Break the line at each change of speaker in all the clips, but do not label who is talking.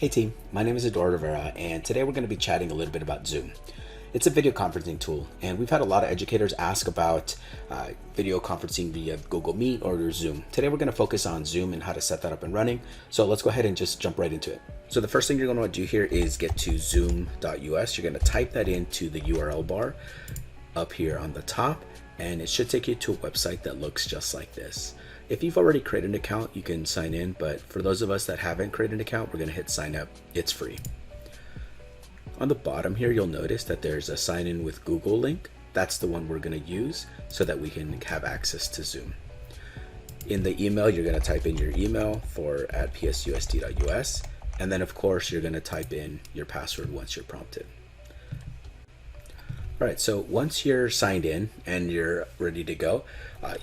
Hey team, my name is Eduardo Rivera, and today we're going to be chatting a little bit about Zoom. It's a video conferencing tool, and we've had a lot of educators ask about video conferencing via Google Meet or Zoom. Today we're going to focus on Zoom and how to set that up and running, so let's go ahead and just jump right into it. So the first thing you're going to want to do here is get to zoom.us. You're going to type that into the URL bar up here on the top, and it should take you to a website that looks just like this. If you've already created an account, you can sign in, but for those of us that haven't created an account, we're going to hit sign up. It's free. On the bottom here, you'll notice that there's a sign in with Google link. That's the one we're going to use so that we can have access to Zoom. In the email, you're going to type in your email for @psusd.us, and then of course, you're going to type in your password once you're prompted. All right, so once you're signed in and you're ready to go,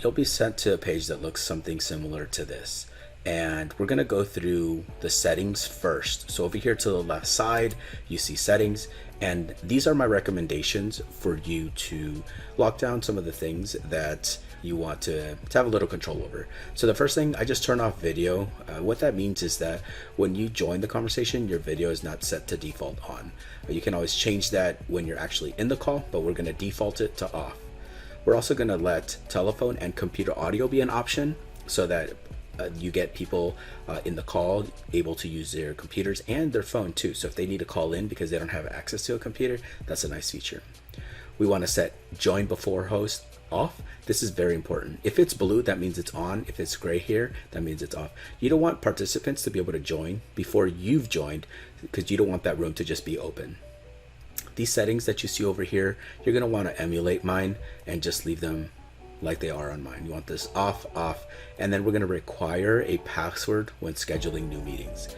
you'll be sent to a page that looks something similar to this. And we're gonna go through the settings first. So over here to the left side, you see settings, and these are my recommendations for you to lock down some of the things that you want to have a little control over. So the first thing, I just turn off video. What that means is that when you join the conversation, your video is not set to default on. You can always change that when you're actually in the call, but we're gonna default it to off. We're also gonna let telephone and computer audio be an option so that you get people in the call able to use their computers and their phone too. So if they need to call in because they don't have access to a computer, that's a nice feature. We want to set join before host off. This is very important. If it's blue, that means it's on. If it's gray here, that means it's off. You don't want participants to be able to join before you've joined because you don't want that room to just be open. These settings that you see over here, you're going to want to emulate mine and just leave them like they are on mine. You want this off, and then we're going to require a password when scheduling new meetings.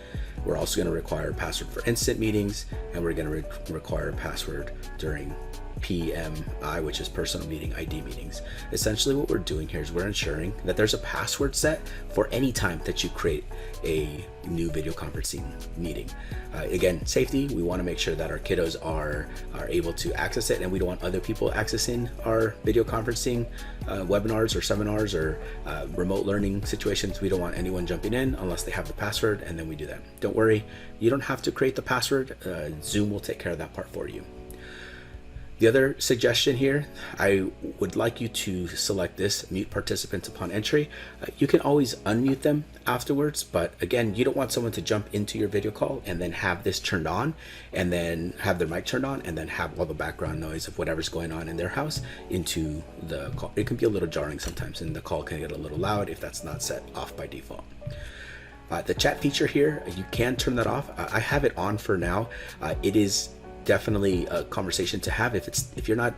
We're also going to require a password for instant meetings, and we're going to require a password during PMI, which is personal meeting ID meetings. Essentially what we're doing here is we're ensuring that there's a password set for any time that you create a new video conferencing meeting. Again, safety, we want to make sure that our kiddos are able to access it, and we don't want other people accessing our video conferencing webinars or seminars or remote learning situations. We don't want anyone jumping in unless they have the password, and then we do that. Don't worry, you don't have to create the password. Zoom will take care of that part for you. The other suggestion here, I would like you to select this, mute participants upon entry. You can always unmute them afterwards, but again, you don't want someone to jump into your video call and then have this turned on and then have their mic turned on and then have all the background noise of whatever's going on in their house into the call. It can be a little jarring sometimes, and the call can get a little loud if that's not set off by default. The chat feature here, you can turn that off. I have it on for now. It is definitely a conversation to have. If you're not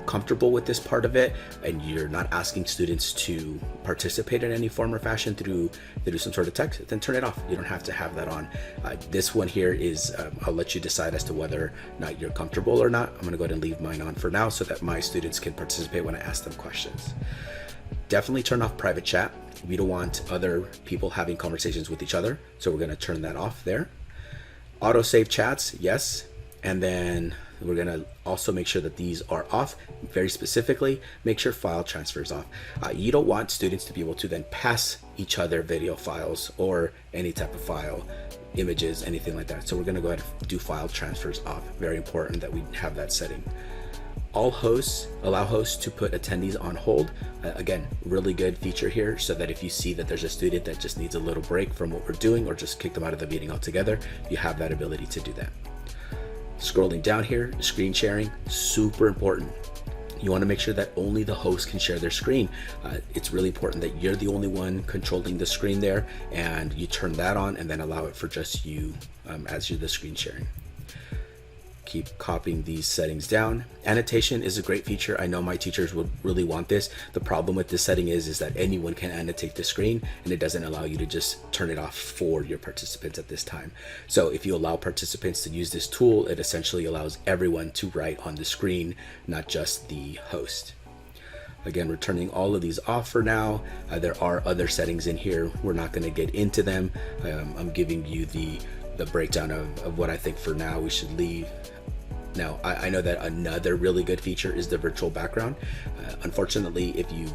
comfortable with this part of it and you're not asking students to participate in any form or fashion through some sort of text, then turn it off. You don't have to have that on. This one here is I'll let you decide as to whether or not you're comfortable or not. I'm going to go ahead and leave mine on for now so that my students can participate when I ask them questions. Definitely turn off private chat. We don't want other people having conversations with each other, so we're going to turn that off there. Auto save chats, yes. And then we're gonna also make sure that these are off. Very specifically, make sure file transfer is off. You don't want students to be able to then pass each other video files or any type of file, images, anything like that. So we're gonna go ahead and do file transfers off. Very important that we have that setting. All hosts, allow hosts to put attendees on hold. Again, really good feature here so that if you see that there's a student that just needs a little break from what we're doing or just kick them out of the meeting altogether, you have that ability to do that. Scrolling down here, screen sharing, super important. You want to make sure that only the host can share their screen. It's really important that you're the only one controlling the screen there, and you turn that on and then allow it for just you as you're the screen sharing. Keep copying these settings down. Annotation is a great feature. I know my teachers would really want this. The problem with this setting is that anyone can annotate the screen, and it doesn't allow you to just turn it off for your participants at this time. So if you allow participants to use this tool, it essentially allows everyone to write on the screen, not just the host. Again, we're turning all of these off for now. There are other settings in here. We're not going to get into them. I'm giving you the breakdown of what I think for now we should leave. Now, I know that another really good feature is the virtual background. Unfortunately, if you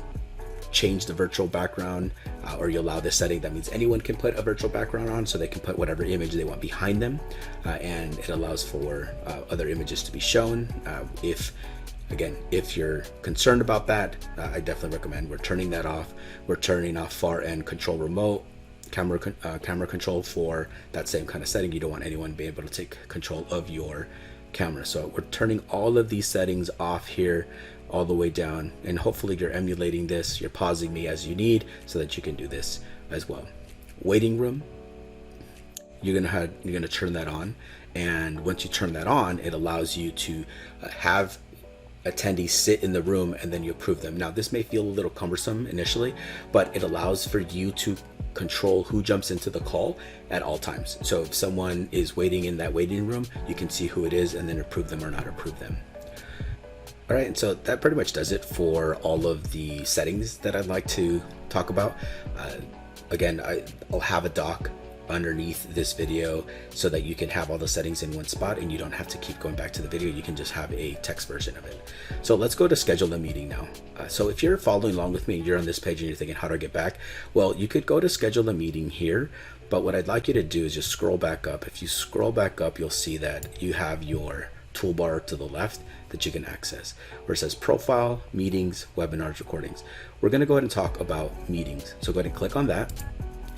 change the virtual background, or you allow this setting, that means anyone can put a virtual background on, so they can put whatever image they want behind them, and it allows for other images to be shown. If you're concerned about that, I definitely recommend we're turning that off. We're turning off far end control remote camera control for that same kind of setting. You don't want anyone to be able to take control of your camera. So we're turning all of these settings off here all the way down, and hopefully you're emulating this. You're pausing me as you need so that you can do this as well. Waiting room, you're gonna turn that on, and once you turn that on, it allows you to have attendees sit in the room and then you approve them. Now this may feel a little cumbersome initially, but it allows for you to control who jumps into the call at all times. So if someone is waiting in that waiting room, you can see who it is and then approve them or not approve them. All right, and so that pretty much does it for all of the settings that I'd like to talk about. Again, I'll have a doc underneath this video so that you can have all the settings in one spot and you don't have to keep going back to the video. You can just have a text version of it. So let's go to schedule a meeting now. So if you're following along with me, you're on this page and you're thinking, how do I get back? Well, you could go to schedule a meeting here, but what I'd like you to do is just scroll back up. If you scroll back up, you'll see that you have your toolbar to the left that you can access, where it says profile, meetings, webinars, recordings. We're going to go ahead and talk about meetings. So go ahead and click on that,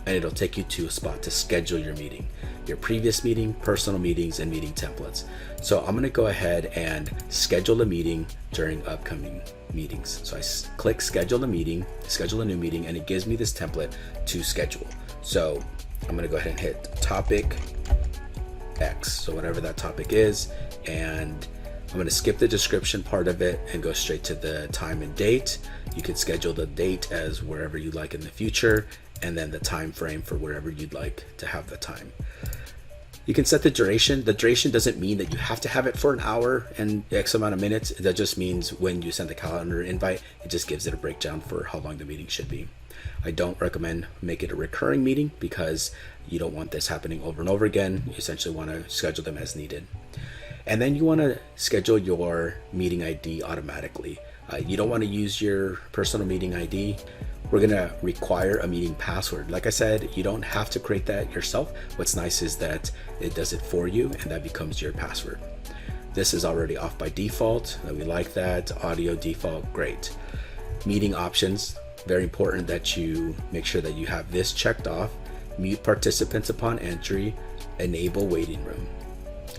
and it'll take you to a spot to schedule your meeting, your previous meeting, personal meetings, and meeting templates. So I'm gonna go ahead and schedule a meeting during upcoming meetings. So I click schedule a meeting, schedule a new meeting, and it gives me this template to schedule. So I'm gonna go ahead and hit topic X, so whatever that topic is, and I'm gonna skip the description part of it and go straight to the time and date. You can schedule the date as wherever you like in the future, and then the time frame for wherever you'd like to have the time. You can set the duration. The duration doesn't mean that you have to have it for an hour and X amount of minutes. That just means when you send the calendar invite, it just gives it a breakdown for how long the meeting should be. I don't recommend make it a recurring meeting because you don't want this happening over and over again. You essentially want to schedule them as needed. And then you want to schedule your meeting ID automatically. You don't want to use your personal meeting ID. We're gonna require a meeting password. Like I said, you don't have to create that yourself. What's nice is that it does it for you and that becomes your password. This is already off by default. We like that. Audio default, great. Meeting options, very important that you make sure that you have this checked off. Mute participants upon entry, enable waiting room.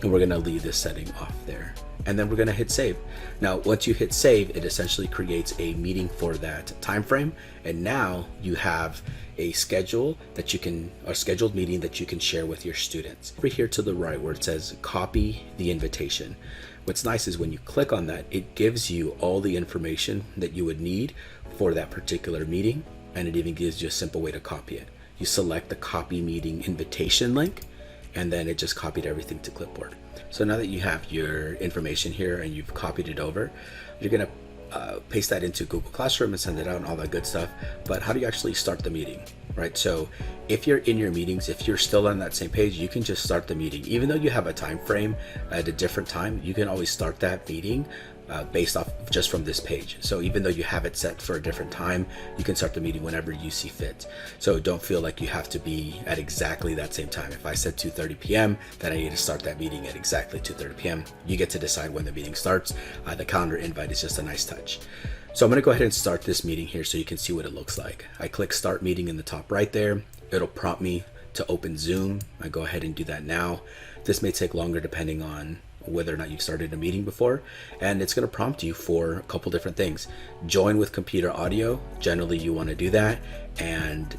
And we're gonna leave this setting off there. And then we're gonna hit save. Now, once you hit save, it essentially creates a meeting for that time frame. And now you have a schedule that you can, a scheduled meeting that you can share with your students. Over here to the right where it says copy the invitation. What's nice is when you click on that, it gives you all the information that you would need for that particular meeting. And it even gives you a simple way to copy it. You select the copy meeting invitation link, and then it just copied everything to clipboard. So now that you have your information here and you've copied it over, you're gonna paste that into Google Classroom and send it out and all that good stuff. But how do you actually start the meeting, right? So if you're in your meetings, if you're still on that same page, you can just start the meeting. Even though you have a time frame at a different time, you can always start that meeting based off just from this page. So even though you have it set for a different time, you can start the meeting whenever you see fit. So don't feel like you have to be at exactly that same time. If I said 2:30 p.m., then I need to start that meeting at exactly 2:30 p.m. You get to decide when the meeting starts. The calendar invite is just a nice touch. So I'm gonna go ahead and start this meeting here so you can see what it looks like. I click start meeting in the top right there. It'll prompt me to open Zoom. I go ahead and do that now. This may take longer depending on whether or not you've started a meeting before, and it's going to prompt you for a couple different things. Join with computer audio. Generally you want to do that, and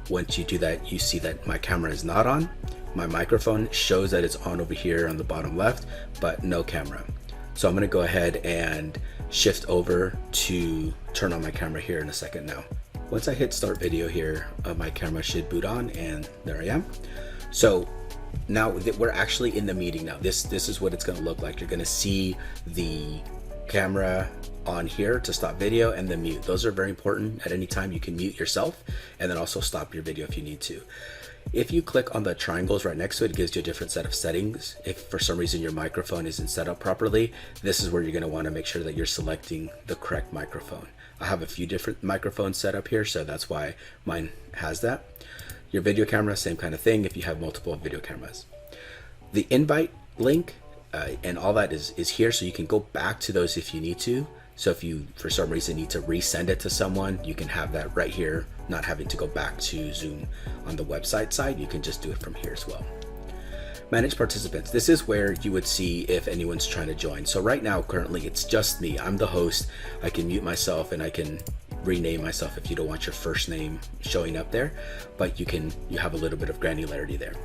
once you do that, you see that my camera is not on. My microphone shows that it's on over here on the bottom left, but no camera. So I'm going to go ahead and shift over to turn on my camera here in a second now. Once I hit start video here, my camera should boot on, and there I am. So now that we're actually in the meeting now, this is what it's going to look like. You're going to see the camera on here to stop video and the mute. Those are very important. At any time you can mute yourself and then also stop your video if you need to. If you click on the triangles right next to it, it gives you a different set of settings. If for some reason your microphone isn't set up properly, this is where you're going to want to make sure that you're selecting the correct microphone. I have a few different microphones set up here, so that's why mine has that. Your video camera, same kind of thing if you have multiple video cameras. The invite link and all that is here, so you can go back to those if you need to. So if you, for some reason, need to resend it to someone, you can have that right here, not having to go back to Zoom on the website side. You can just do it from here as well. Manage participants. This is where you would see if anyone's trying to join. So right now, currently, it's just me. I'm the host. I can mute myself and I can rename myself if you don't want your first name showing up there, but you have a little bit of granularity there.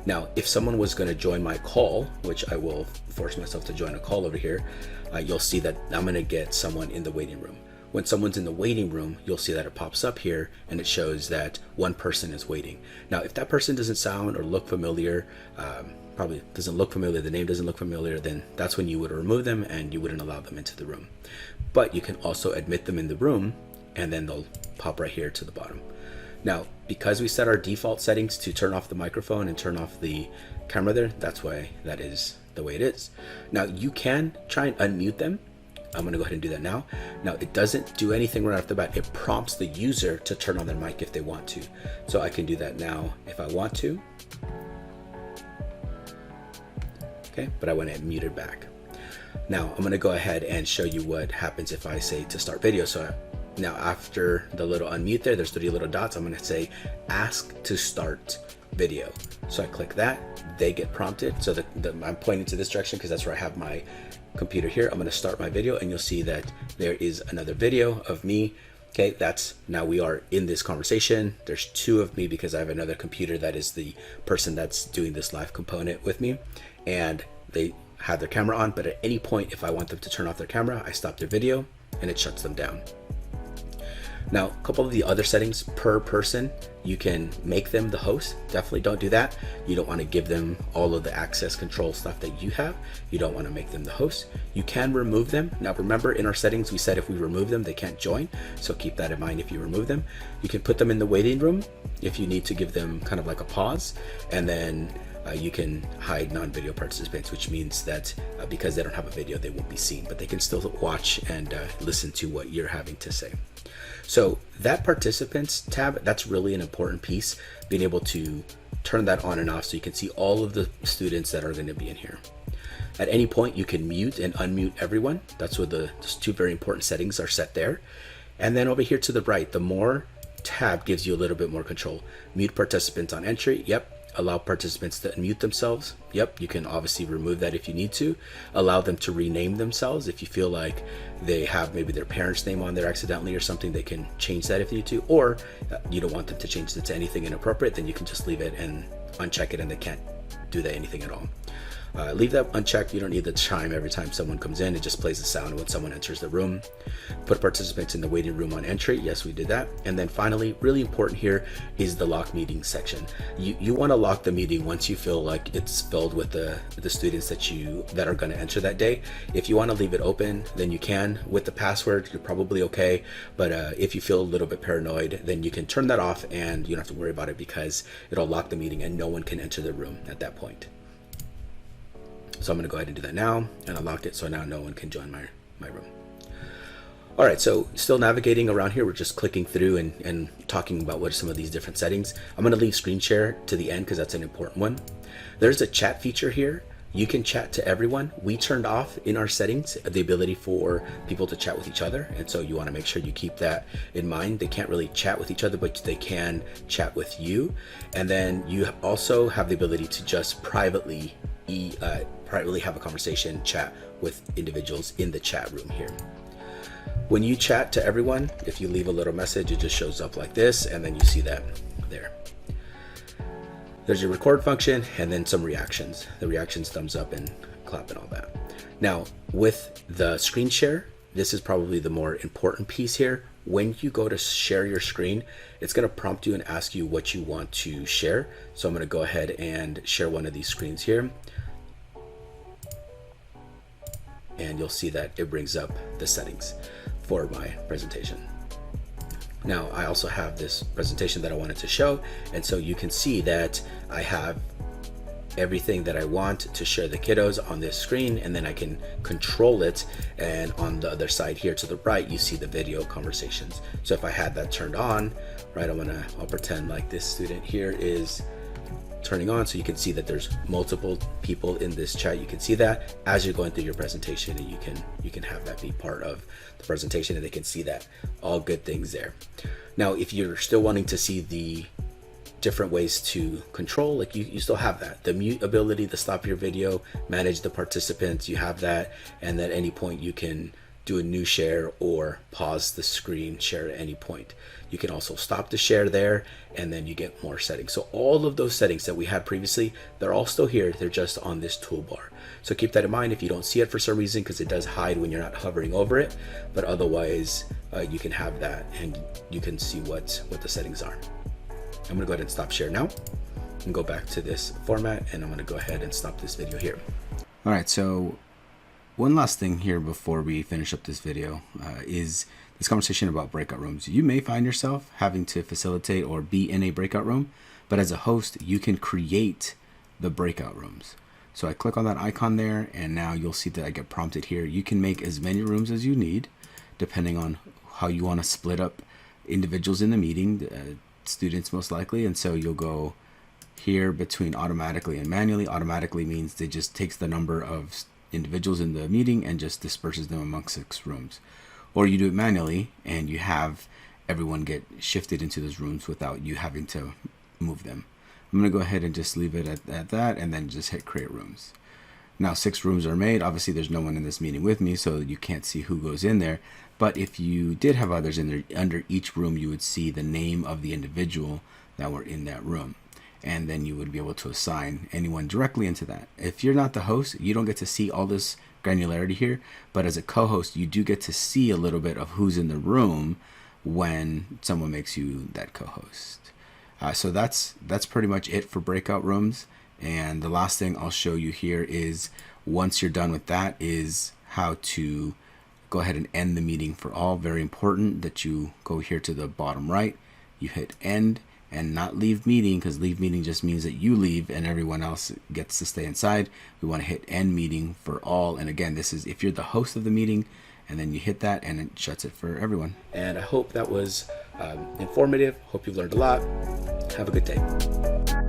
Now, if someone was going to join my call, which I will force myself to join a call over here, you'll see that I'm going to get someone in the waiting room. When someone's in the waiting room, you'll see that it pops up here and it shows that one person is waiting. Now, if that person doesn't sound or look familiar, probably doesn't look familiar, the name doesn't look familiar, then that's when you would remove them and you wouldn't allow them into the room. But you can also admit them in the room and then they'll pop right here to the bottom. Now, because we set our default settings to turn off the microphone and turn off the camera there, that's why that is the way it is. Now, you can try and unmute them. I'm gonna go ahead and do that now. Now, it doesn't do anything right off the bat. It prompts the user to turn on their mic if they want to. So I can do that now if I want to. Okay, but I want to mute it back. Now, I'm gonna go ahead and show you what happens if I say to start video. So now after the little unmute there, there's 3 little dots. I'm gonna say ask to start video. So I click that, they get prompted. So I'm pointing to this direction because that's where I have my computer here. I'm gonna start my video and you'll see that there is another video of me. Okay, now we are in this conversation. There's 2 of me because I have another computer that is the person that's doing this live component with me. And they have their camera on, but at any point, if I want them to turn off their camera, I stop their video and it shuts them down. Now, a couple of the other settings per person, you can make them the host. Definitely don't do that. You don't want to give them all of the access control stuff that you have. You don't want to make them the host. You can remove them. Now, remember in our settings, we said if we remove them, they can't join. So keep that in mind if you remove them. You can put them in the waiting room if you need to give them kind of like a pause. And then you can hide non-video participants, which means that because they don't have a video, they won't be seen, but they can still watch and listen to what you're having to say. So that participants tab, that's really an important piece, being able to turn that on and off so you can see all of the students that are going to be in here. At any point, you can mute and unmute everyone. That's where those 2 very important settings are set there. And then over here to the right, the more tab gives you a little bit more control. Mute participants on entry. Yep. Allow participants to unmute themselves. Yep, you can obviously remove that if you need to. Allow them to rename themselves. If you feel like they have maybe their parents' name on there accidentally or something, they can change that if you need to. Or you don't want them to change it to anything inappropriate, then you can just leave it and uncheck it and they can't do that anything at all. Leave that unchecked. You don't need the chime every time someone comes in. It just plays the sound when someone enters the room. Put participants in the waiting room on entry. Yes, we did that. And then finally, really important here is the lock meeting section. You want to lock the meeting once you feel like it's filled with the students that are going to enter that day. If you want to leave it open, then you can. With the password, you're probably okay. But if you feel a little bit paranoid, then you can turn that off and you don't have to worry about it because it'll lock the meeting and no one can enter the room at that point. So I'm going to go ahead and do that now, and I locked it so now no one can join my room. All right, so still navigating around here, we're just clicking through and talking about what are some of these different settings. I'm going to leave screen share to the end because that's an important one. There's a chat feature here. You can chat to everyone. We turned off in our settings the ability for people to chat with each other, and so you want to make sure you keep that in mind. They can't really chat with each other, but they can chat with you. And then you also have the ability to just privately have a conversation, chat with individuals in the chat room here. When you chat to everyone, if you leave a little message, it just shows up like this, and then you see that there. There's your record function and then some reactions. The reactions, thumbs up and clap and all that. Now, with the screen share, this is probably the more important piece here. When you go to share your screen, it's going to prompt you and ask you what you want to share. So I'm going to go ahead and share one of these screens here. And you'll see that it brings up the settings for my presentation. Now, I also have this presentation that I wanted to show, and so you can see that I have everything that I want to share the kiddos on this screen, and then I can control it. And on the other side here to the right, you see the video conversations. So if I had that turned on, right, I'll pretend like this student here is turning on, so you can see that there's multiple people in this chat. You can see that as you're going through your presentation, and you can have that be part of the presentation, and they can see that. All good things there. Now, if you're still wanting to see the different ways to control, like you still have that, the mute ability to stop your video, manage the participants, you have that, and at any point you can do a new share or pause the screen share at any point. You can also stop the share there, and then you get more settings. So all of those settings that we had previously, they're all still here. They're just on this toolbar. So keep that in mind if you don't see it for some reason, because it does hide when you're not hovering over it. But otherwise, you can have that, and you can see what the settings are. I'm gonna go ahead and stop share now and go back to this format, and I'm gonna go ahead and stop this video here. All right, so one last thing here before we finish up this video is this conversation about breakout rooms. You may find yourself having to facilitate or be in a breakout room, but as a host, you can create the breakout rooms. So I click on that icon there, and now you'll see that I get prompted here. You can make as many rooms as you need, depending on how you want to split up individuals in the meeting, students most likely. And so you'll go here between automatically and manually. Automatically means it just takes the number of individuals in the meeting and just disperses them among 6 rooms. Or you do it manually, and you have everyone get shifted into those rooms without you having to move them. I'm going to go ahead and just leave it at that, and then just hit create rooms. Now 6 rooms are made. Obviously there's no one in this meeting with me, so you can't see who goes in there. But if you did have others in there, under each room you would see the name of the individual that were in that room. And then you would be able to assign anyone directly into that. If you're not the host, you don't get to see all this granularity here, but as a co-host, you do get to see a little bit of who's in the room when someone makes you that co-host. So that's pretty much it for breakout rooms. And the last thing I'll show you here is, once you're done with that, is how to go ahead and end the meeting for all. Very important that you go here to the bottom right, you hit end, and not leave meeting, because leave meeting just means that you leave and everyone else gets to stay inside. We want to hit end meeting for all. And again, this is if you're the host of the meeting, and then you hit that and it shuts it for everyone. And I hope that was informative. Hope you've learned a lot. Have a good day.